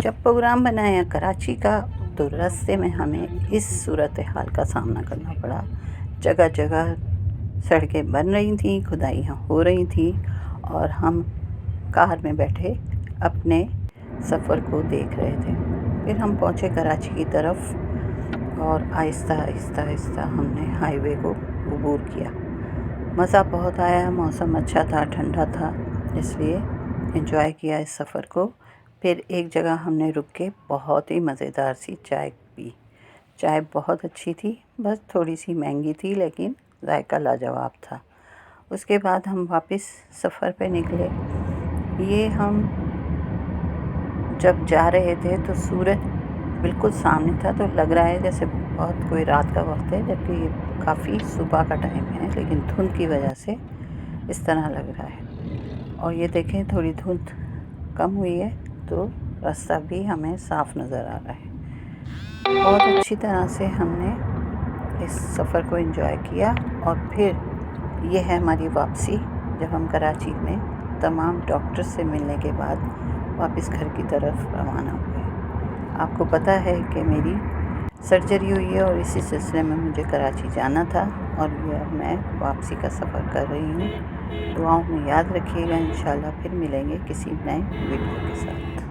जब प्रोग्राम बनाया कराची का तो रास्ते में हमें इस सूरत हाल का सामना करना पड़ा। जगह जगह सड़कें बन रही थीं, खुदाइयाँ हो रही थीं और हम कार में बैठे अपने सफ़र को देख रहे थे। फिर हम पहुँचे कराची की तरफ और आहिस्ता आहिस्ता आहिस्ता हमने हाईवे को अबूर किया। मज़ा बहुत आया, मौसम अच्छा था, ठंडा था, इसलिए एंजॉय किया इस सफ़र को। फिर एक जगह हमने रुक के बहुत ही मज़ेदार सी चाय पी। चाय बहुत अच्छी थी, बस थोड़ी सी महंगी थी लेकिन जायका लाजवाब था। उसके बाद हम वापस सफ़र पे निकले। ये हम जब जा रहे थे तो सूरज बिल्कुल सामने था, तो लग रहा है जैसे बहुत कोई रात का वक्त है, जबकि ये काफ़ी सुबह का टाइम है, लेकिन धुंध की वजह से इस तरह लग रहा है। और ये देखें, थोड़ी धुंध कम हुई है तो रास्ता भी हमें साफ़ नज़र आ रहा है। बहुत अच्छी तरह से हमने इस सफ़र को एंजॉय किया और फिर ये है हमारी वापसी, जब हम कराची में तमाम डॉक्टर से मिलने के बाद वापस घर की तरफ रवाना हुए। आपको पता है कि मेरी सर्जरी हुई है और इसी सिलसिले में मुझे कराची जाना था और यह मैं वापसी का सफ़र कर रही हूँ। दुआओं में याद रखिएगा। इंशाल्लाह फिर मिलेंगे किसी नए वीडियो के साथ।